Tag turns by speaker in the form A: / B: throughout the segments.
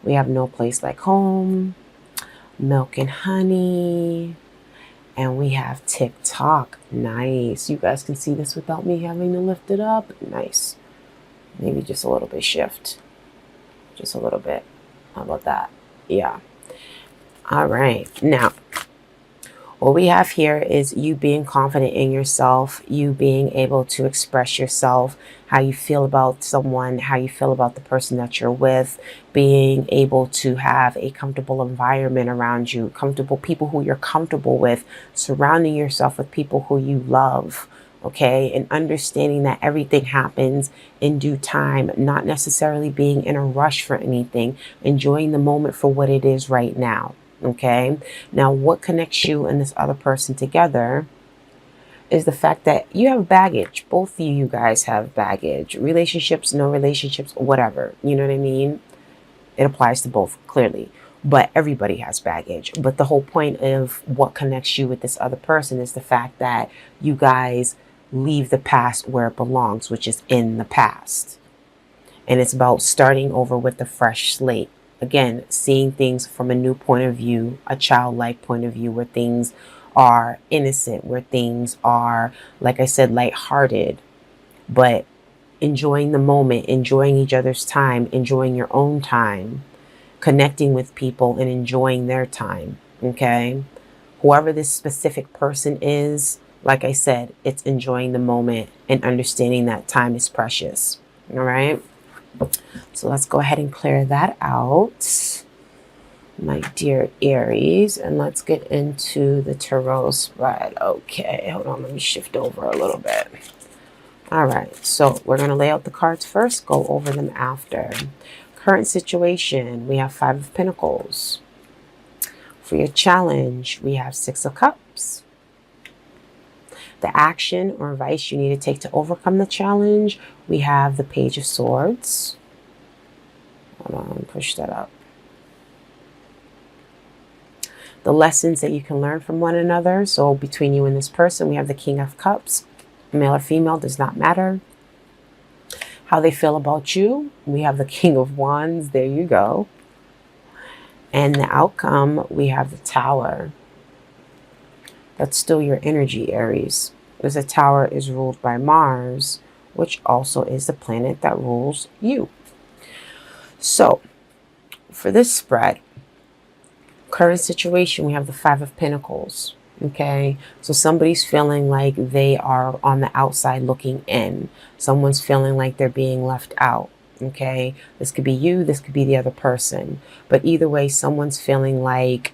A: We have No Place Like Home, Milk and Honey, and we have TikTok. Nice. You guys can see this without me having to lift it up. Nice. Maybe just a little bit shift. Just a little bit. How about that? Yeah. All right. Now, what we have here is you being confident in yourself, you being able to express yourself, how you feel about someone, how you feel about the person that you're with, being able to have a comfortable environment around you, comfortable people who you're comfortable with, surrounding yourself with people who you love. Okay, and understanding that everything happens in due time, not necessarily being in a rush for anything, enjoying the moment for what it is right now. Okay. Now, what connects you and this other person together is the fact that you have baggage. Both of you guys have baggage. Relationships, no relationships, whatever. You know what I mean? It applies to both, clearly. But everybody has baggage. But the whole point of what connects you with this other person is the fact that you guys leave the past where it belongs, which is in the past. And it's about starting over with a fresh slate. Again, seeing things from a new point of view, a childlike point of view, where things are innocent, where things are, like I said, lighthearted, but enjoying the moment, enjoying each other's time, enjoying your own time, connecting with people and enjoying their time. Okay. Whoever this specific person is, like I said, it's enjoying the moment and understanding that time is precious. All right. So let's go ahead and clear that out, my dear Aries, and let's get into the tarot spread. Okay, hold on, let me shift over a little bit. All right, so we're going to lay out the cards first, go over them after. Current situation, we have Five of Pentacles. For your challenge, we have Six of Cups. The action or advice you need to take to overcome the challenge, we have the Page of Swords. Hold on, push that up. The lessons that you can learn from one another. So between you and this person, we have the King of Cups. Male or female does not matter. How they feel about you, we have the King of Wands. There you go. And the outcome, we have the Tower. That's still your energy, Aries. Because the Tower is ruled by Mars, which also is the planet that rules you. So, for this spread, current situation, we have the Five of Pentacles. Okay, so somebody's feeling like they are on the outside looking in. Someone's feeling like they're being left out. Okay, this could be you, this could be the other person. But either way, someone's feeling like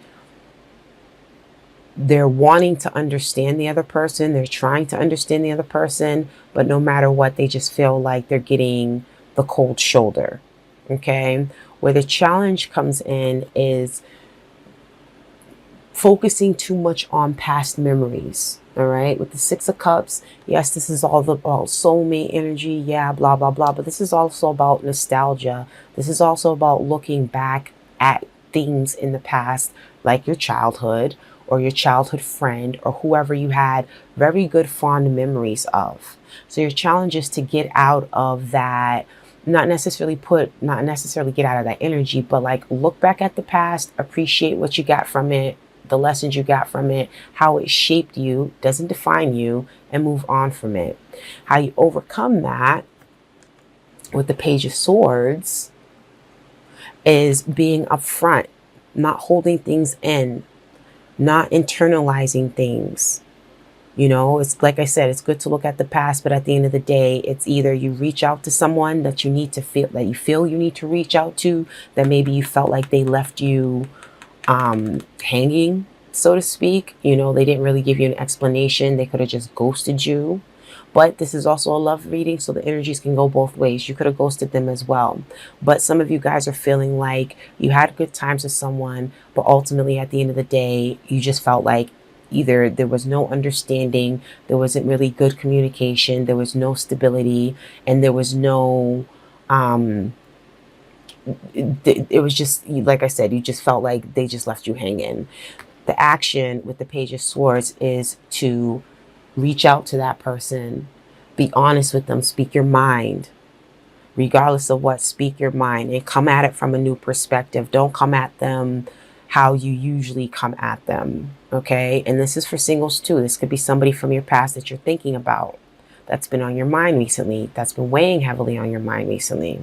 A: they're wanting to understand the other person. They're trying to understand the other person. But no matter what, they just feel like they're getting the cold shoulder. Okay, where the challenge comes in is focusing too much on past memories. All right, with the Six of Cups, yes, this is all about soulmate energy, yeah, blah blah blah, but this is also about nostalgia. This is also about looking back at things in the past, like your childhood or your childhood friend or whoever you had very good fond memories of. So your challenge is to get out of that, not necessarily get out of that energy, but like look back at the past, appreciate what you got from it, the lessons you got from it, how it shaped you, doesn't define you, and move on from it. How you overcome that with the Page of Swords is being upfront, not holding things in, not internalizing things. You know, it's like I said, it's good to look at the past, but at the end of the day, it's either you reach out to someone that you need to feel, that you feel you need to reach out to, that maybe you felt like they left you hanging, so to speak. You know, they didn't really give you an explanation. They could have just ghosted you. But this is also a love reading, so the energies can go both ways. You could have ghosted them as well. But some of you guys are feeling like you had good times with someone, but ultimately at the end of the day, you just felt like either there was no understanding, there wasn't really good communication, there was no stability, and there was no it was just, like I said, you just felt like they just left you hanging. The action with the Page of Swords is to reach out to that person, be honest with them, speak your mind, Regardless of what, speak your mind and come at it from a new perspective. Don't come at them how you usually come at them. Okay. And this is for singles too. This could be somebody from your past that you're thinking about, that's been on your mind recently, that's been weighing heavily on your mind recently.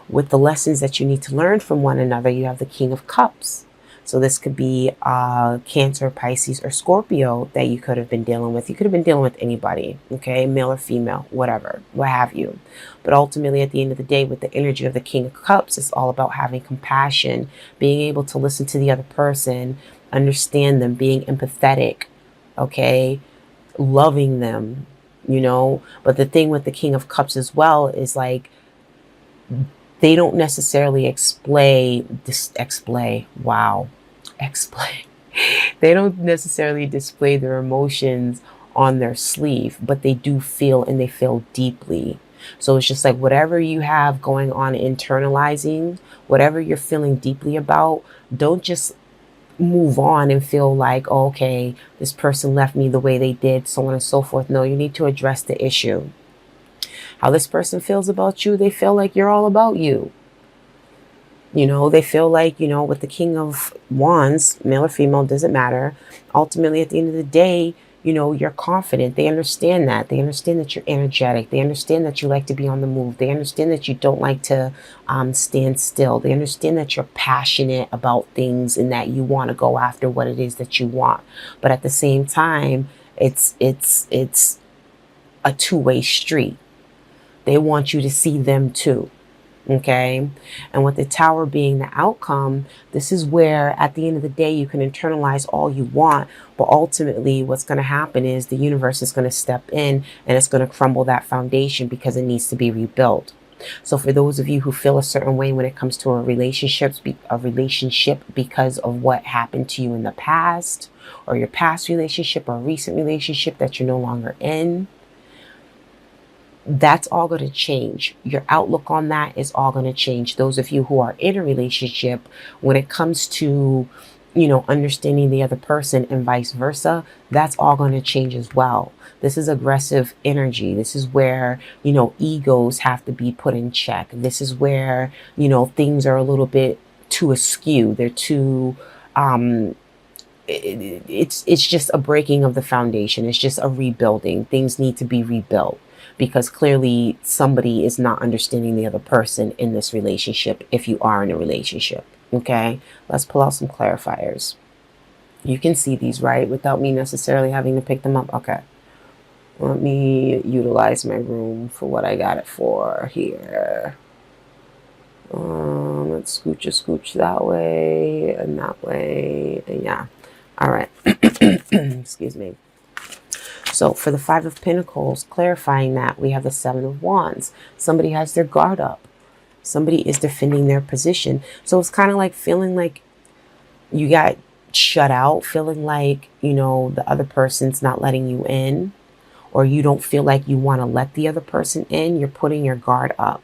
A: With the lessons that you need to learn from one another, you have the King of Cups. So this could be Cancer, Pisces, or Scorpio that you could have been dealing with. You could have been dealing with anybody, okay, male or female, whatever, what have you. But ultimately, at the end of the day, with the energy of the King of Cups, it's all about having compassion, being able to listen to the other person, understand them, being empathetic, okay, loving them, you know. But the thing with the King of Cups as well is like, they don't necessarily they don't necessarily display their emotions on their sleeve, but they do feel, and they feel deeply. So it's just like whatever you have going on internalizing, whatever you're feeling deeply about, don't just move on and feel like, oh, okay, this person left me the way they did, so on and so forth. No, you need to address the issue. How this person feels about you, they feel like you're all about you. You know, they feel like, you know, with the King of Wands, male or female, doesn't matter. Ultimately, at the end of the day, you know, you're confident. They understand that. They understand that you're energetic. They understand that you like to be on the move. They understand that you don't like to stand still. They understand that you're passionate about things and that you want to go after what it is that you want. But at the same time, it's a two-way street. They want you to see them too. Okay. And with the Tower being the outcome, this is where at the end of the day, you can internalize all you want. But ultimately, what's going to happen is the universe is going to step in and it's going to crumble that foundation because it needs to be rebuilt. So for those of you who feel a certain way when it comes to a relationship because of what happened to you in the past, or your past relationship or recent relationship that you're no longer in, that's all going to change. Your outlook on that is all going to change. Those of you who are in a relationship, when it comes to, you know, understanding the other person and vice versa, that's all going to change as well. This is aggressive energy. This is where, you know, egos have to be put in check. This is where, you know, things are a little bit too askew. They're too, it's just a breaking of the foundation. It's just a rebuilding. Things need to be rebuilt because clearly somebody is not understanding the other person in this relationship if you are in a relationship. Okay, let's pull out some clarifiers. You can see these, right, without me necessarily having to pick them up. Okay, let me utilize my room for what I got it for here. Let's scooch that way and that way, and yeah. All right. Excuse me. So for the Five of Pentacles, clarifying that, we have the Seven of Wands. Somebody has their guard up. Somebody is defending their position. So it's kind of like feeling like you got shut out, feeling like, you know, the other person's not letting you in, or you don't feel like you want to let the other person in. You're putting your guard up.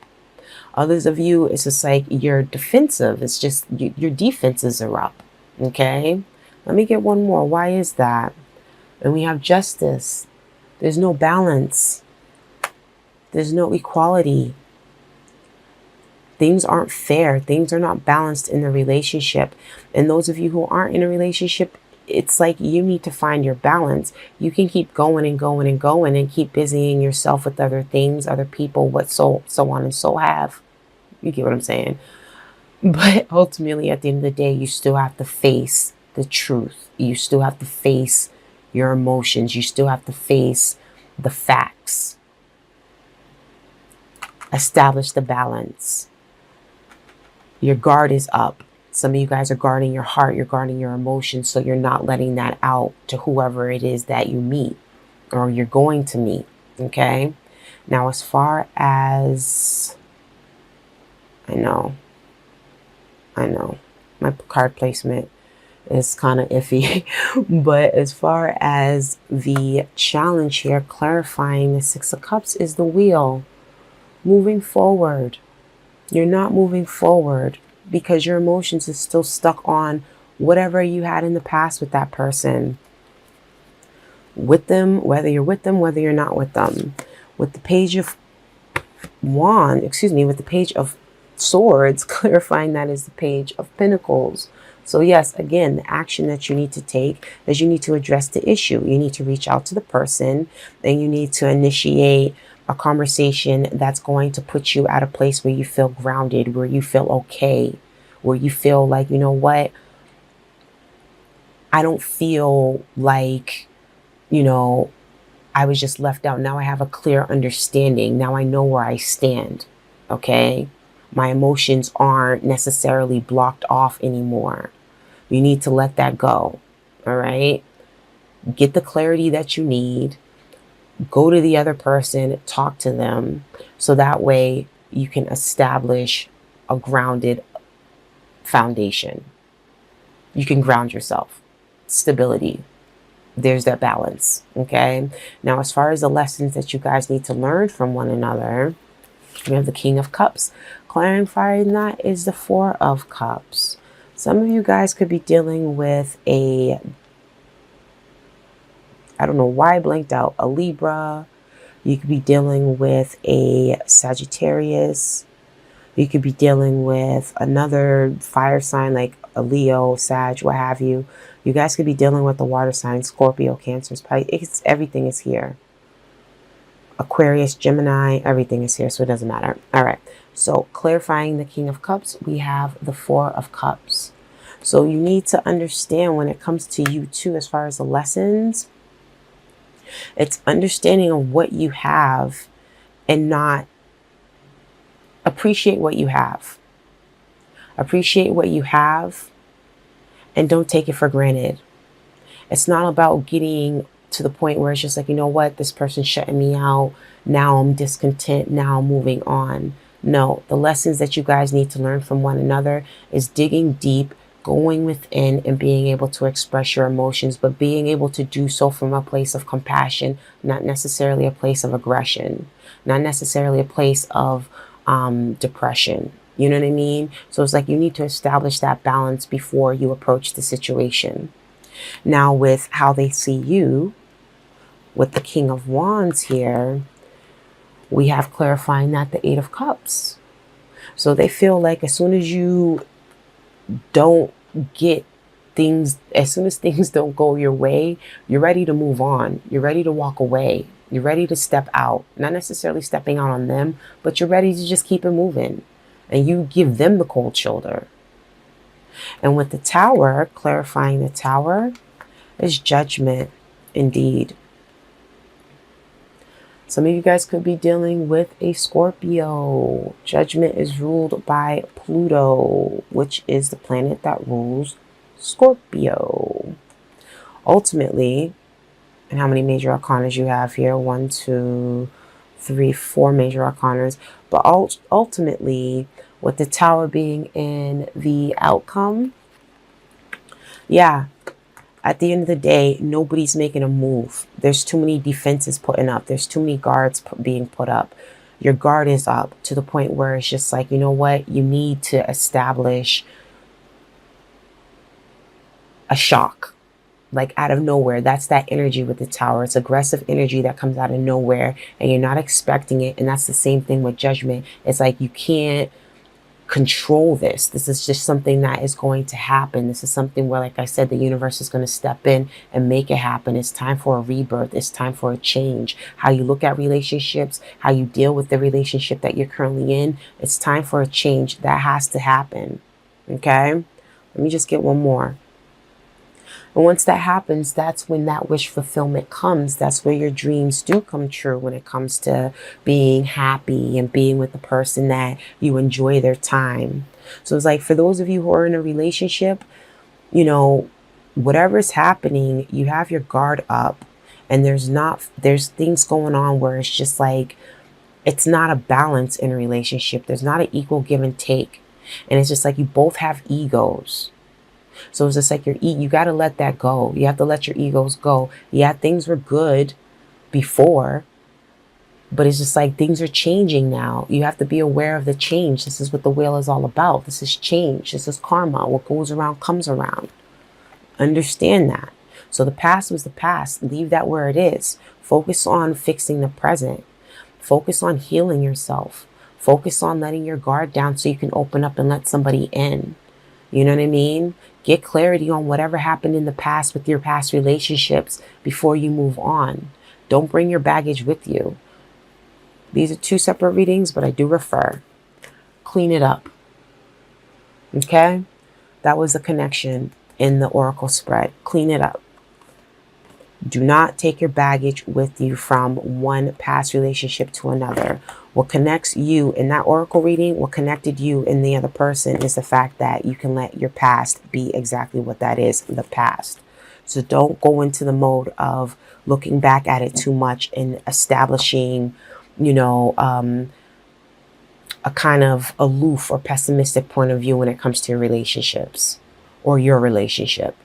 A: Others of you, it's just like you're defensive. It's just your defenses are up. Okay. Let me get one more. Why is that? And we have Justice. There's no balance. There's no equality. Things aren't fair. Things are not balanced in the relationship. And those of you who aren't in a relationship, it's like you need to find your balance. You can keep going and going and going and keep busying yourself with other things, other people, so on and so have. You get what I'm saying? But ultimately, at the end of the day, you still have to face the truth. You still have to face your emotions. You still have to face the facts. Establish the balance. Your guard is up. Some of you guys are guarding your heart. You're guarding your emotions. So you're not letting that out to whoever it is that you meet or you're going to meet. Okay. Now, as far as I know, my card placement is kind of iffy, but as far as the challenge here, clarifying the Six of Cups is the wheel. Moving forward. You're not moving forward because your emotions is still stuck on whatever you had in the past with that person. With them, whether you're with them, whether you're not with them. With the Page of wand, excuse me, with the Page of Swords, clarifying that is the Page of Pentacles. So yes, again, the action that you need to take is you need to address the issue. You need to reach out to the person, and you need to initiate a conversation that's going to put you at a place where you feel grounded, where you feel okay, where you feel like, you know what, I don't feel like, you know, I was just left out. Now I have a clear understanding. Now I know where I stand. Okay. My emotions aren't necessarily blocked off anymore. You need to let that go. All right. Get the clarity that you need. Go to the other person, talk to them. So that way you can establish a grounded foundation. You can ground yourself. Stability. There's that balance. Okay. Now, as far as the lessons that you guys need to learn from one another, we have the King of Cups. Clarifying that is the Four of Cups. Some of you guys could be dealing with a, I don't know why I blanked out, a Libra. You could be dealing with a Sagittarius. You could be dealing with another fire sign like a Leo, Sag, what have you. You guys could be dealing with the water sign, Scorpio, Cancer, Pisces. Everything is here. Aquarius, Gemini, everything is here, so it doesn't matter. All right. So clarifying the King of Cups, we have the Four of Cups. So you need to understand when it comes to you too, as far as the lessons, it's understanding of what you have and not appreciate what you have. Appreciate what you have and don't take it for granted. It's not about getting to the point where it's just like, you know what, this person's shutting me out. Now I'm discontent. Now I'm moving on. No, the lessons that you guys need to learn from one another is digging deep, going within and being able to express your emotions, but being able to do so from a place of compassion, not necessarily a place of aggression, not necessarily a place of depression. You know what I mean? So it's like you need to establish that balance before you approach the situation. Now, with how they see you, with the King of Wands here, we have clarifying that the Eight of Cups. So they feel like as soon as you don't get things, as soon as things don't go your way, you're ready to move on. You're ready to walk away. You're ready to step out. Not necessarily stepping out on them, but you're ready to just keep it moving. And you give them the cold shoulder. And with the Tower, clarifying the Tower, is Judgment indeed. Some of you guys could be dealing with a Scorpio. Judgment is ruled by Pluto, which is the planet that rules Scorpio. Ultimately, and how many major arcanas you have here? 1, 2, 3, 4 major arcanas. But ultimately, with the Tower being in the outcome, yeah, at the end of the day, nobody's making a move. There's too many defenses putting up. There's too many guards being put up. Your guard is up to the point where it's just like, you know what? You need to establish a shock, like out of nowhere. That's that energy with the Tower. It's aggressive energy that comes out of nowhere and you're not expecting it. And that's the same thing with Judgment. It's like you can't control this. This is just something that is going to happen. This is something where, like I said, the universe is going to step in and make it happen. It's time for a rebirth. It's time for a change. How you look at relationships, how you deal with the relationship that you're currently in. It's time for a change. That has to happen. Okay? Let me just get one more. And once that happens, that's when that wish fulfillment comes. That's where your dreams do come true when it comes to being happy and being with the person that you enjoy their time. So it's like for those of you who are in a relationship, you know, whatever's happening, you have your guard up and there's things going on where it's just like, it's not a balance in a relationship. There's not an equal give and take. And it's just like you both have egos. So it's just like you got to let that go. You have to let your egos go. Yeah, things were good before, but it's just like things are changing now. You have to be aware of the change. This is what the wheel is all about. This is change. This is karma. What goes around comes around. Understand that. So the past was the past. Leave that where it is. Focus on fixing the present. Focus on healing yourself. Focus on letting your guard down so you can open up and let somebody in. You know what I mean? Get clarity on whatever happened in the past with your past relationships before you move on. Don't bring your baggage with you. These are two separate readings, but I do refer. Clean it up. Okay? That was the connection in the oracle spread. Clean it up. Do not take your baggage with you from one past relationship to another. What connects you in that oracle reading, what connected you in the other person, is the fact that you can let your past be exactly what that is, the past. So don't go into the mode of looking back at it too much and establishing, a kind of aloof or pessimistic point of view when it comes to your relationships or your relationship.